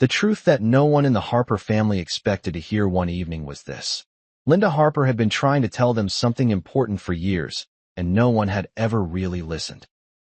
The truth that no one in the Harper family expected to hear one evening was this. Linda Harper had been trying to tell them something important for years, and no one had ever really listened.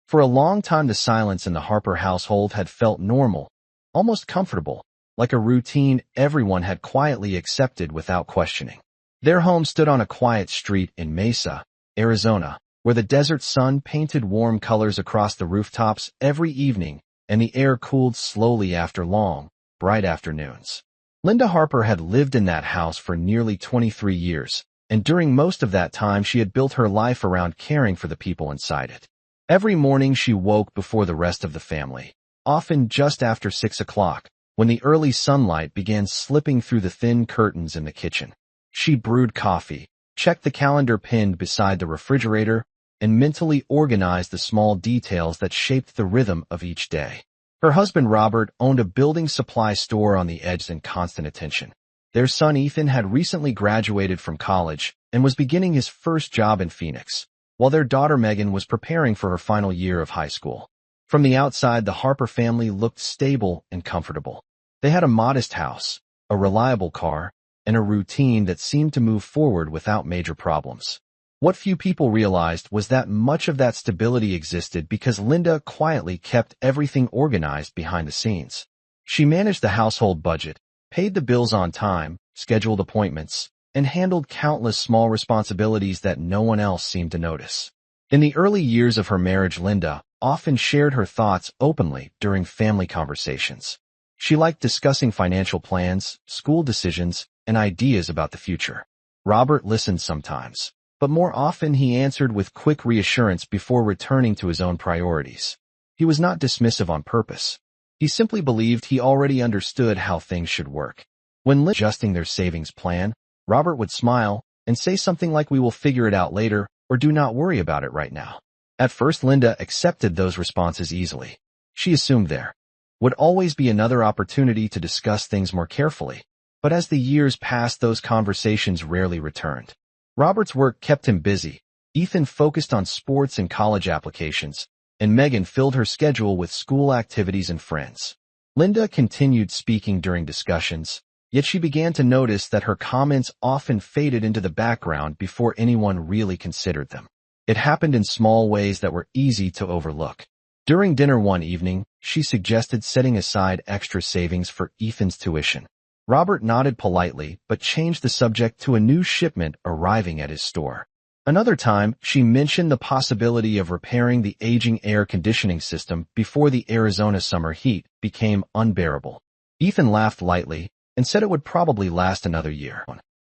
For a long time, the silence in the Harper household had felt normal, almost comfortable, like a routine everyone had quietly accepted without questioning. Their home stood on a quiet street in Mesa, Arizona, where the desert sun painted warm colors across the rooftops every evening, and the air cooled slowly after long, bright afternoons. Linda Harper had lived in that house for nearly 23 years, and during most of that time she had built her life around caring for the people inside it. Every morning she woke before the rest of the family, often just after 6 o'clock, when the early sunlight began slipping through the thin curtains in the kitchen. She brewed coffee, checked the calendar pinned beside the refrigerator, and mentally organized the small details that shaped the rhythm of each day. Her husband Robert owned a building supply store on the edge and constant attention. Their son Ethan had recently graduated from college and was beginning his first job in Phoenix, while their daughter Megan was preparing for her final year of high school. From the outside, the Harper family looked stable and comfortable. They had a modest house, a reliable car, and a routine that seemed to move forward without major problems. What few people realized was that much of that stability existed because Linda quietly kept everything organized behind the scenes. She managed the household budget, paid the bills on time, scheduled appointments, and handled countless small responsibilities that no one else seemed to notice. In the early years of her marriage, Linda often shared her thoughts openly during family conversations. She liked discussing financial plans, school decisions, and ideas about the future. Robert listened sometimes, but more often he answered with quick reassurance before returning to his own priorities. He was not dismissive on purpose. He simply believed he already understood how things should work. When Linda was adjusting their savings plan, Robert would smile and say something like, "We will figure it out later," or "Do not worry about it right now." At first, Linda accepted those responses easily. She assumed there would always be another opportunity to discuss things more carefully. But as the years passed, those conversations rarely returned. Robert's work kept him busy. Ethan focused on sports and college applications, and Megan filled her schedule with school activities and friends. Linda continued speaking during discussions, yet she began to notice that her comments often faded into the background before anyone really considered them. It happened in small ways that were easy to overlook. During dinner one evening, she suggested setting aside extra savings for Ethan's tuition. Robert nodded politely, but changed the subject to a new shipment arriving at his store. Another time, she mentioned the possibility of repairing the aging air conditioning system before the Arizona summer heat became unbearable. Ethan laughed lightly and said it would probably last another year.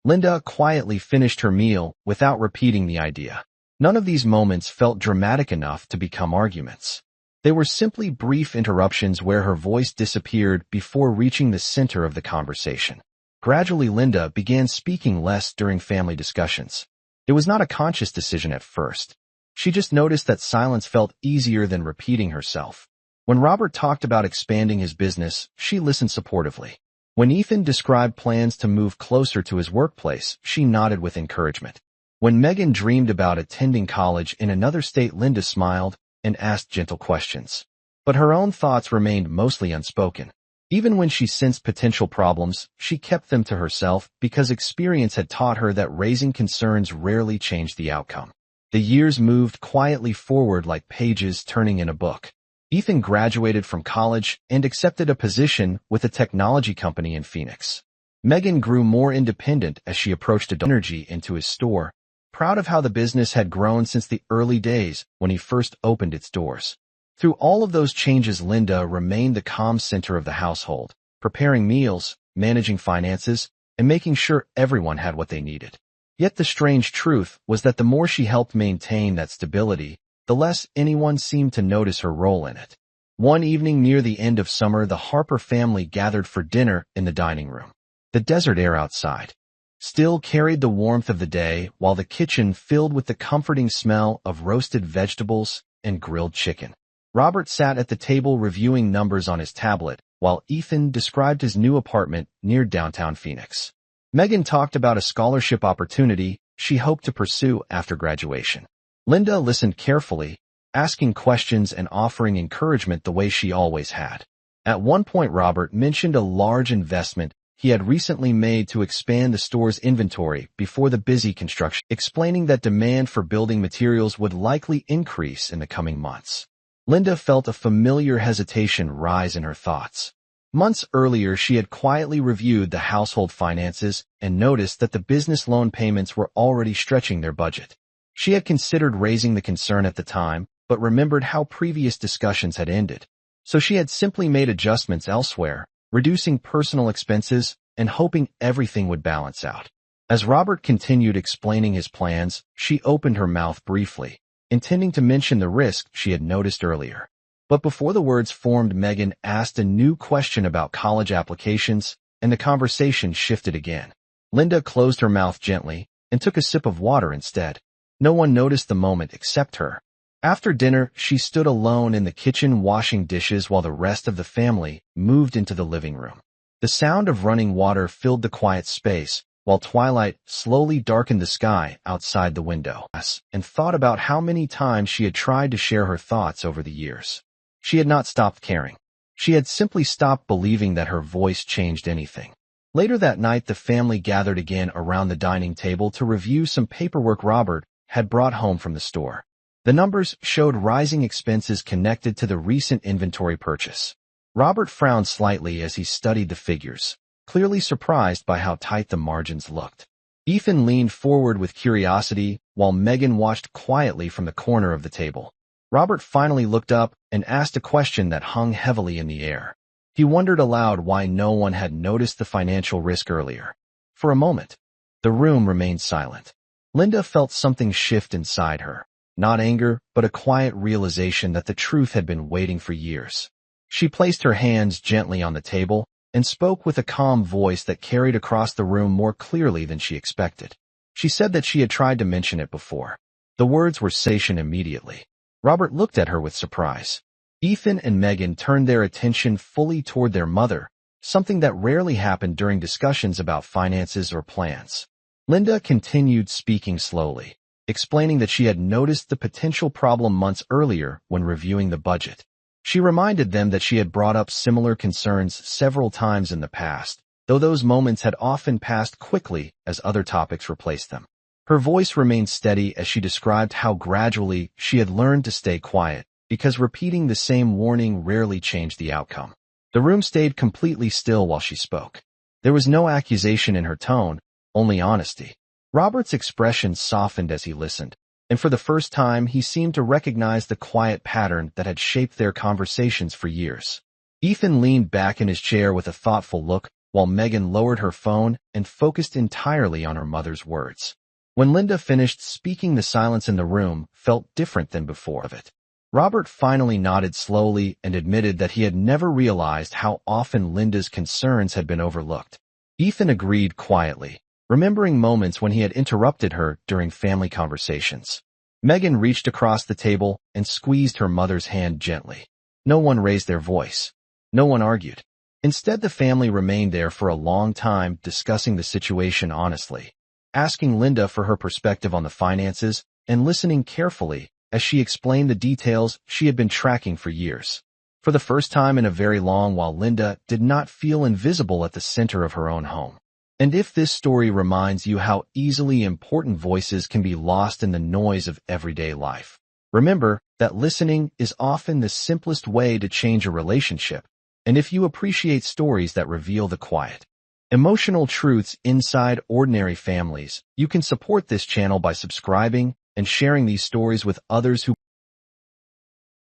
Linda quietly finished her meal without repeating the idea. None of these moments felt dramatic enough to become arguments. They were simply brief interruptions where her voice disappeared before reaching the center of the conversation. Gradually, Linda began speaking less during family discussions. It was not a conscious decision at first. She just noticed that silence felt easier than repeating herself. When Robert talked about expanding his business, she listened supportively. When Ethan described plans to move closer to his workplace, she nodded with encouragement. When Megan dreamed about attending college in another state, Linda smiled and asked gentle questions. But her own thoughts remained mostly unspoken. Even when she sensed potential problems, she kept them to herself because experience had taught her that raising concerns rarely changed the outcome. The years moved quietly forward like pages turning in a book. Ethan graduated from college and accepted a position with a technology company in Phoenix. Megan grew more independent as she approached energy into his store, proud of how the business had grown since the early days when he first opened its doors. Through all of those changes, Linda remained the calm center of the household, preparing meals, managing finances, and making sure everyone had what they needed. Yet the strange truth was that the more she helped maintain that stability, the less anyone seemed to notice her role in it. One evening near the end of summer, the Harper family gathered for dinner in the dining room. The desert air outside still carried the warmth of the day, while the kitchen filled with the comforting smell of roasted vegetables and grilled chicken. Robert sat at the table reviewing numbers on his tablet, while Ethan described his new apartment near downtown Phoenix. Megan talked about a scholarship opportunity she hoped to pursue after graduation. Linda listened carefully, asking questions and offering encouragement the way she always had. At one point, Robert mentioned a large investment he had recently made to expand the store's inventory before the busy construction, explaining that demand for building materials would likely increase in the coming months. Linda felt a familiar hesitation rise in her thoughts. Months earlier, she had quietly reviewed the household finances and noticed that the business loan payments were already stretching their budget. She had considered raising the concern at the time, but remembered how previous discussions had ended. So she had simply made adjustments elsewhere, reducing personal expenses and hoping everything would balance out. As Robert continued explaining his plans, she opened her mouth briefly, intending to mention the risk she had noticed earlier. But before the words formed, Megan asked a new question about college applications, and the conversation shifted again. Linda closed her mouth gently and took a sip of water instead. No one noticed the moment except her. After dinner, she stood alone in the kitchen washing dishes while the rest of the family moved into the living room. The sound of running water filled the quiet space, while twilight slowly darkened the sky outside the window, and thought about how many times she had tried to share her thoughts over the years. She had not stopped caring. She had simply stopped believing that her voice changed anything. Later that night, the family gathered again around the dining table to review some paperwork Robert had brought home from the store. The numbers showed rising expenses connected to the recent inventory purchase. Robert frowned slightly as he studied the figures, clearly surprised by how tight the margins looked. Ethan leaned forward with curiosity, while Megan watched quietly from the corner of the table. Robert finally looked up and asked a question that hung heavily in the air. He wondered aloud why no one had noticed the financial risk earlier. For a moment, the room remained silent. Linda felt something shift inside her. Not anger, but a quiet realization that the truth had been waiting for years. She placed her hands gently on the table and spoke with a calm voice that carried across the room more clearly than she expected. She said that she had tried to mention it before. The words were sation immediately. Robert looked at her with surprise. Ethan and Megan turned their attention fully toward their mother, something that rarely happened during discussions about finances or plans. Linda continued speaking slowly, explaining that she had noticed the potential problem months earlier when reviewing the budget. She reminded them that she had brought up similar concerns several times in the past, though those moments had often passed quickly as other topics replaced them. Her voice remained steady as she described how gradually she had learned to stay quiet, because repeating the same warning rarely changed the outcome. The room stayed completely still while she spoke. There was no accusation in her tone, only honesty. Robert's expression softened as he listened, and for the first time he seemed to recognize the quiet pattern that had shaped their conversations for years. Ethan leaned back in his chair with a thoughtful look, while Megan lowered her phone and focused entirely on her mother's words. When Linda finished speaking, the silence in the room felt different than before of it. Robert finally nodded slowly and admitted that he had never realized how often Linda's concerns had been overlooked. Ethan agreed quietly, remembering moments when he had interrupted her during family conversations. Megan reached across the table and squeezed her mother's hand gently. No one raised their voice. No one argued. Instead, the family remained there for a long time, discussing the situation honestly, asking Linda for her perspective on the finances and listening carefully as she explained the details she had been tracking for years. For the first time in a very long while, Linda did not feel invisible at the center of her own home. And if this story reminds you how easily important voices can be lost in the noise of everyday life, remember that listening is often the simplest way to change a relationship. And if you appreciate stories that reveal the quiet, emotional truths inside ordinary families, you can support this channel by subscribing and sharing these stories with others who